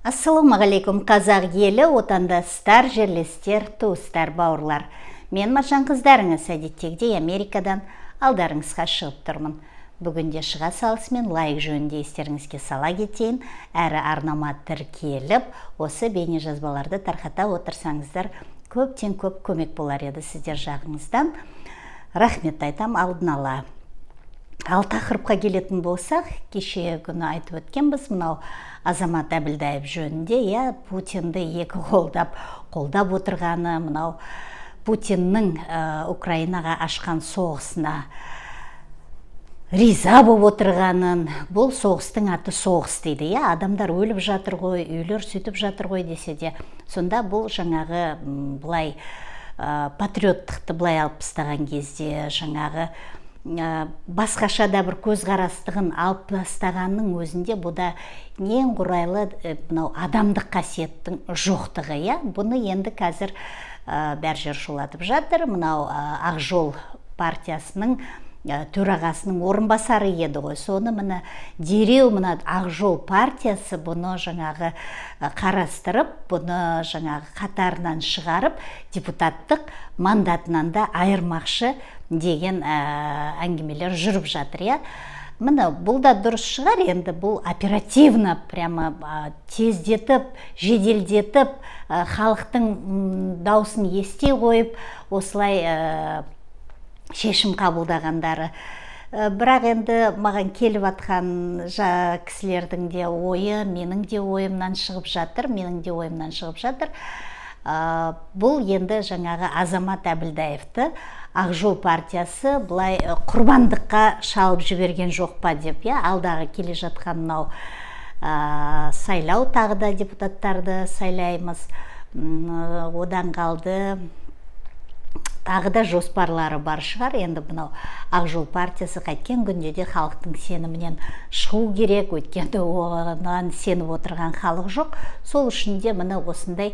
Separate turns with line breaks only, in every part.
Ассалаумағалейкум, қазақ елі, отандастар, жерлестер, туыстар, бауырлар. Мен Маржан қыздарыңыз, әдеттегідей Америкадан алдарыңызға шығып тұрмын. Бүгінде шыға салысымен лайк жөнінде естеріңізге сала кетейін, әрі арнама тіркеліп, осы бейне жазбаларды тарқата отырсаңыздар, көптен көп көмек болар еді сіздер жағыңыздан. Рахмет айтам алдын ала. Ал тақырыпқа келетін болсақ, кеше күні айтып өткенбіз, мынау Азамат Әбілдаев жөнінде, Путинді екі қолдап отырғаны, мынау Путиннің Украинаға ашқан соғысына риза болып отырғанын, бұл соғыстың аты соғыс дейді. Адамдар өліп жатыр ғой, үйлер сөйтіп жатыр ғой десе де, сонда бұл жаңағы бұлай патриоттықты бұлай алып тастаған кезде, жаңағы басқаша да бір көзқарастығын алып тастағанның өзінде бұда ең құрайлы мынау адамдық қасиеттің жоқтығы. Бұны енді қазір бәр жер шулатып жатыр. Мынау Ақ Жол партиясының төрағасының орынбасары еді ғой. Соны мына дереу мына Ақ Жол партиясы бұны жаңағы қарастырып, бұны жаңағы қатарынан шығарып, депутаттық мандатынан да айырмақшы деген әңгімелер жүріп жатыр. Мына бұл да дұрыс шығар, енді бұл оперативно, прямо тездетіп, жеделдетіп, халықтың даусын ести қойып, осылай шешім қабылдағандары. Бірақ енді маған келіп атқан кісілердің де ойы, менің де ойымнан шығып жатыр. Бұл енді жаңағы Азамат Әбілдаевты Ақ Жол партиясы бұлай құрбандыққа шалып жіберген жоқ па деп, алдағы келе жатқан мынау сайлау, тағы да депутаттарды сайлаймыз, одан қалды тағы да жоспарлары бар шығар. Енді мынау Ақ Жол партиясы қайткен күнде де халықтың сенімінен шығу керек, өйткені оған сеніп отырған халық жоқ. Сол үшін де мына осындай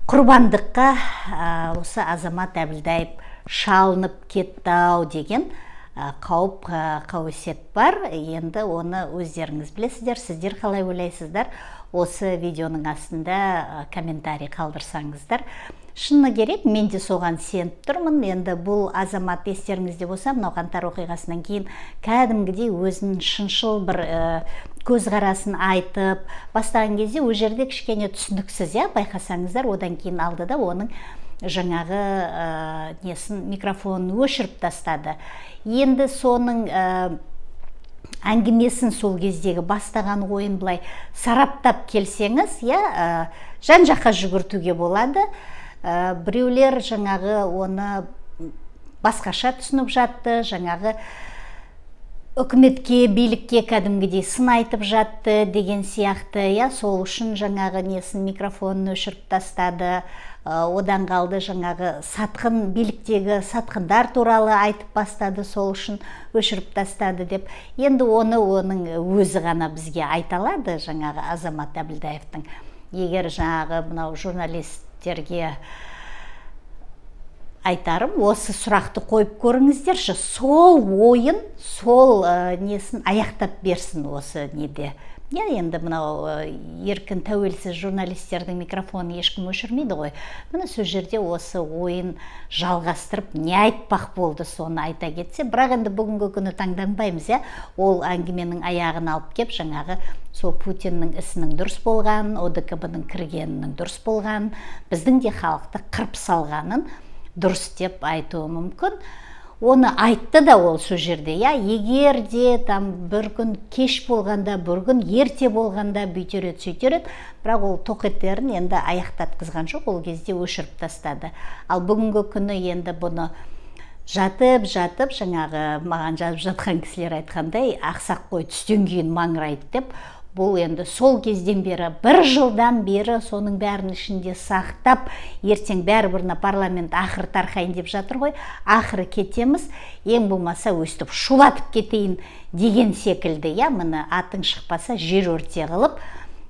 құрбандыққа осы Азамат Әбілдаев шалынып кетті деген қауесет бар. Енді оны өздеріңіз білесіздер, сіздер қалай ойлайсыздар, осы видеоның астында комментарий қалдырсаңыздар. Шыны керек, мен де соған сеніп тұрмын. Енді бұл Азамат, естеріңізде болса, мынау қаңтар оқиғасынан кейін кәдімгідей өзінің шыншыл бір көзқарасын айтып бастаған кезде ол жерде кішкене түсініксіз, байқасаңыздар, одан кейін алды да оның жаңағы микрофонын өшіріп тастады. Енді соның әңгімесін, сол кездегі бастаған ойын былай сараптап келсеңіз, жан жаққа жүгіртуге болады. Біреулер жаңағы оны басқаша түсініп жатты, жаңағы үкіметке, билікке кәдімгідей сын айтып жатты деген сияқты. Сол үшін жаңағы микрофонын өшіріп тастады. Одан қалды жаңағы биліктегі сатқындар туралы айтып бастады, сол үшін өшіріп тастады деп. Енді оның өзі ғана бізге айта алады, жаңағы Азамат Әбілдаевтың. Егер жаңағы мынау журналистерге айтарым, осы сұрақты қойып көріңіздерші, сол ойын, сол несін аяқтап берсін осы неде. Енді мынау еркін тәуелсіз журналистердің микрофонын ешкім өшірмейді ғой. Мына сол жерде осы ойын жалғастырып, не айтпақ болды, соны айта кетсе. Бірақ енді бүгінгі күні таңданбаймыз, ол әңгіменің аяғын алып кеп, жаңағы сол Путиннің ісінің дұрыс болғанын, ОДКБ-ның кіргенінің дұрыс болғанын, біздің де халықты қырып салғанын дұрыс деп айтуы мүмкін. Оны айтты да ол сол жерде. Егер де бір күн кеш болғанда, бір күн ерте болғанда бүйтереді, сөйтереді, бірақ ол тоқеттерін енді аяқтатқызған жоқ, ол кезде өшіріп тастады. Ал бүгінгі күні енді бұны жатып, жаңағы маған жазып жатқан кісілер айтқандай, ақсақ қой түстен кейін маңырайды деп, бұл енді сол кезден бері, бір жылдан бері соның бәрін ішінде сақтап, ертең бәрібіріне парламент ақыры тарқайын деп жатыр ғой, ақыры кетеміз, ең болмаса өстіп шулатып кетейін деген секілді. Мына атың шықпаса жер өрте қылып,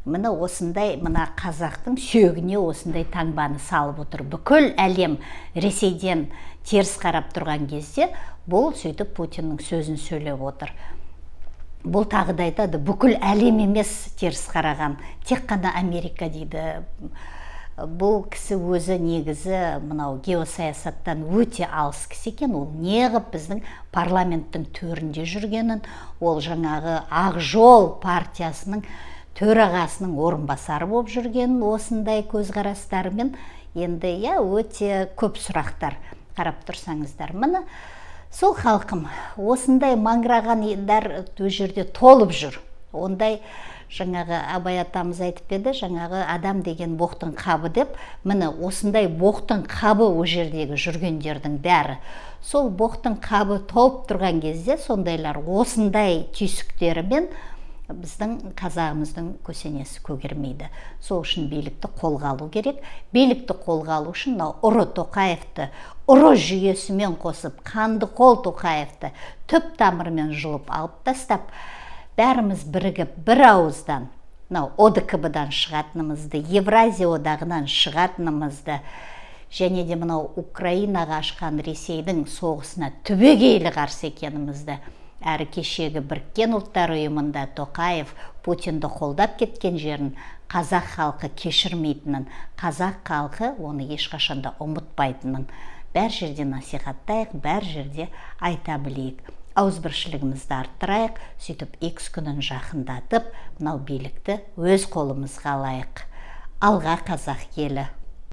мына осындай, мына қазақтың сүйегіне осындай таңбаны салып отыр. Бүкіл әлем Ресейден теріс қарап тұрған кезде бұл сөйтіп Путиннің сөзін сөйлеп отыр. бұл тағы да айтады, бүкіл әлем емес теріс қараған, тек қана Америка дейді. Бұл кісі өзі негізі мынау геосаясаттан өте алыс кісі екен. Ол неғып біздің парламенттің төрінде жүргенін, ол жаңағы Ақ Жол партиясының төрағасының орынбасары болып жүргенін, осындай көзқарастарымен енді өте көп сұрақтар қарап тұрсаңыздар. Міне сол халқым осындай маңыраған елдар өз жерде толып жүр. Ондай жаңағы Абай атамыз айтып еді, жаңағы адам деген боқтың қабы деп. Міне осындай боқтың қабы о жердегі жүргендердің бәрі. Сол боқтың қабы толып тұрған кезде сондайлар осындай түйсіктерімен біздің қазағымыздың көсенесі көгермейді. Сол үшін билікті қолға алу керек. Билікті қолға алу үшін ұры Тоқаевты ұры жүйесімен қосып, қанды қол Тоқаевты түп тамырымен жұлып алып тастап, бәріміз бірігіп бір ауыздан ОДКБ-дан шығатынымызды, Евразия одағынан шығатынымызды, және де мынау Украинаға ашқан Ресейдің соғысына түбегейлі қарсы екенімізді, әрі кешегі Біріккен ұлттар ұйымында Тоқаев Путинді қолдап кеткен жерін қазақ халқы кешірмейтінін, қазақ халқы оны ешқашанда ұмытпайтынын бәр жерде насихаттайық, бәр жерде айта білейік. Ауызбіршілігімізді арттырайық, сөйтіп X күнін жақындатып, мынау билікті өз қолымызға алайық. Алға қазақ елі!